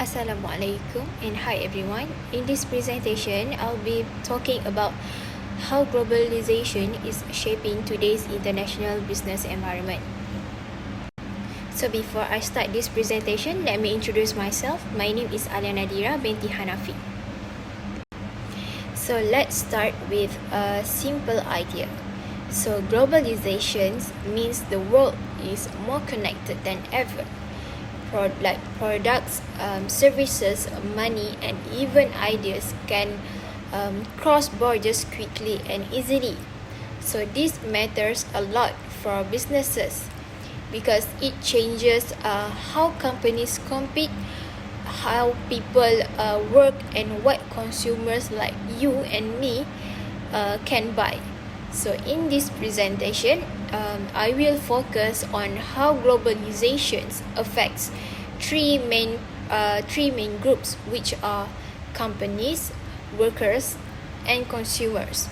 Assalamualaikum and hi everyone. In this presentation, I'll be talking about how globalization is shaping today's international business environment. So before I start this presentation, let me introduce myself. My name is Alia Nadira binti Hanafi. So let's start with a simple idea. So globalization means the world is more connected than ever. Products, services, money, and even ideas can cross borders quickly and easily. So this matters a lot for businesses because it changes how companies compete, how people work, and what consumers like you and me can buy. So in this presentation, I will focus on how globalization affects three main groups, which are companies, workers, and consumers,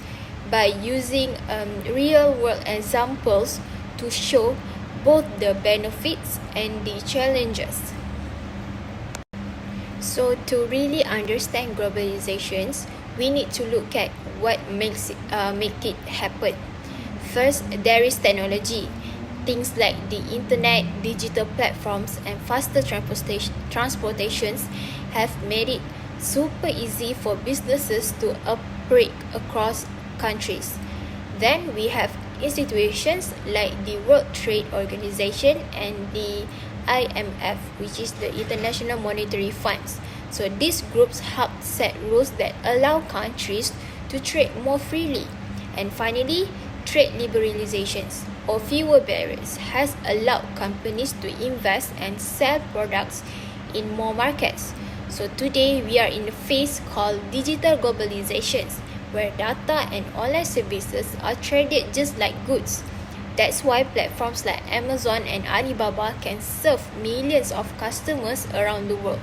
by using real-world examples to show both the benefits and the challenges. So to really understand globalization, we need to look at what makes it happen. First, there is technology. Things like the internet, digital platforms, and faster transportations have made it super easy for businesses to operate across countries. Then we have institutions like the World Trade Organization and the IMF, which is the International Monetary Funds. So these groups help set rules that allow countries to trade more freely. And finally, trade liberalizations or fewer barriers has allowed companies to invest and sell products in more markets. So today we are in a phase called digital globalization, where data and online services are traded just like goods. That's why platforms like Amazon and Alibaba can serve millions of customers around the world.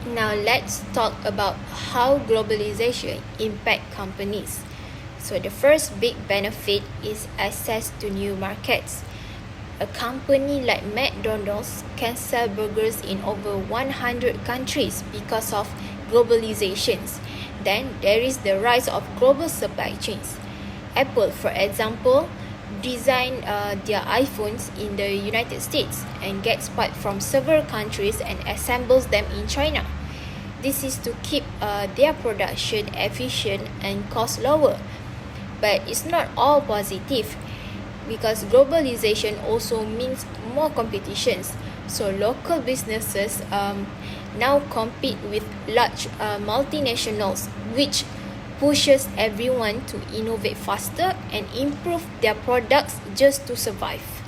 Now let's talk about how globalization impacts companies. So the first big benefit is access to new markets. A company like McDonald's can sell burgers in over 100 countries because of globalization. Then there is the rise of global supply chains. Apple, for example, designed their iPhones in the United States and gets parts from several countries and assembles them in China. This is to keep their production efficient and cost lower. But it's not all positive, because globalization also means more competitions. So local businesses now compete with large multinationals, which pushes everyone to innovate faster and improve their products just to survive.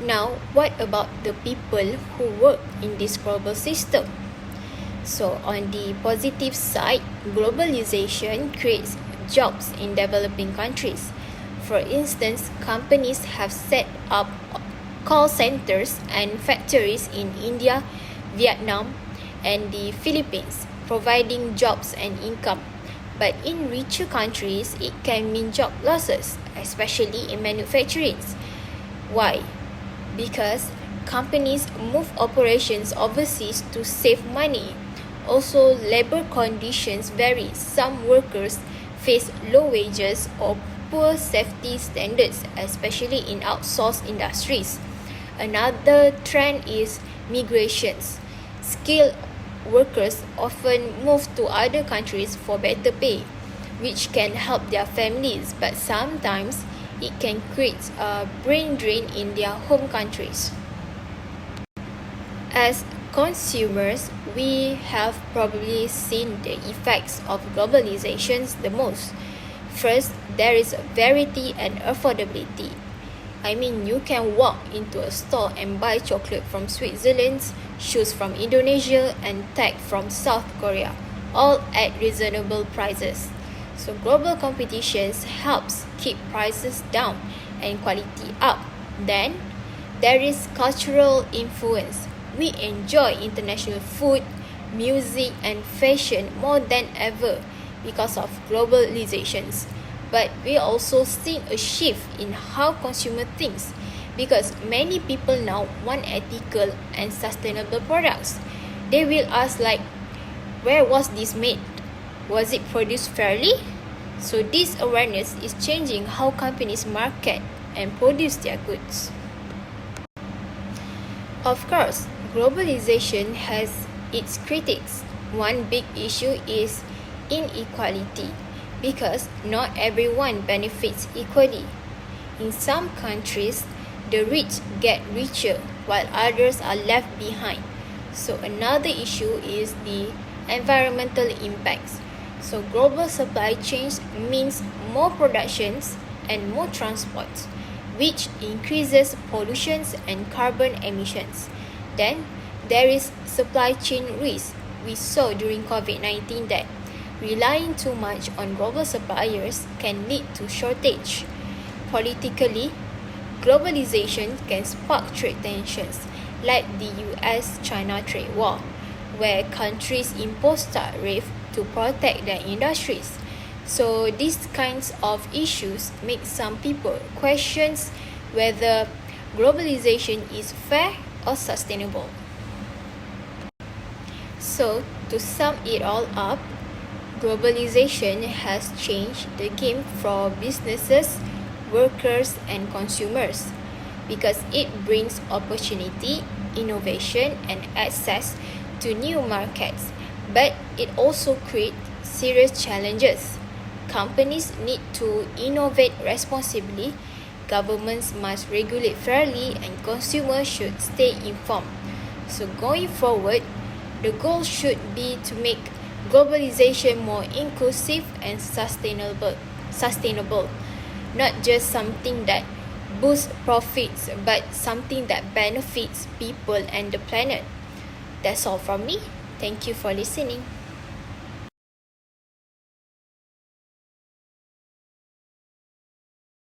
Now, what about the people who work in this global system? So on the positive side, globalization creates jobs in developing countries. For instance, companies have set up call centers and factories in India, Vietnam, and the Philippines, providing jobs and income. But in richer countries, it can mean job losses, especially in manufacturing. Why? Because companies move operations overseas to save money. Also, labor conditions vary. Some workers face low wages or poor safety standards, especially in outsourced industries. Another trend is migrations. Skilled workers often move to other countries for better pay, which can help their families, but sometimes it can create a brain drain in their home countries. As consumers, we have probably seen the effects of globalization the most. First, there is variety and affordability. I mean, you can walk into a store and buy chocolate from Switzerland, shoes from Indonesia, and tech from South Korea, all at reasonable prices. So global competition helps keep prices down and quality up. Then, there is cultural influence. We enjoy international food, music, and fashion more than ever because of globalization. But we also see a shift in how consumer thinks. because many people now want ethical and sustainable products. They will ask like, where was this made? Was it produced fairly? So this awareness is changing how companies market and produce their goods. Of course, globalization has its critics. One big issue is inequality, because not everyone benefits equally. In some countries, the rich get richer while others are left behind. So another issue is the environmental impacts. So global supply chains means more productions and more transports, which increases pollution and carbon emissions. Then there is supply chain risk. We saw during COVID-19 that relying too much on global suppliers can lead to shortage. Politically, globalization can spark trade tensions like the US-China trade war, where countries impose tariffs to protect their industries. So these kinds of issues make some people question whether globalization is fair or sustainable. So to sum it all up, globalization has changed the game for businesses, workers, and consumers because it brings opportunity, innovation, and access to new markets. But it also creates serious challenges. Companies need to innovate responsibly, governments must regulate fairly, and consumers should stay informed. So going forward, the goal should be to make globalization more inclusive and sustainable, not just something that boosts profits, but something that benefits people and the planet. That's all from me. Thank you for listening.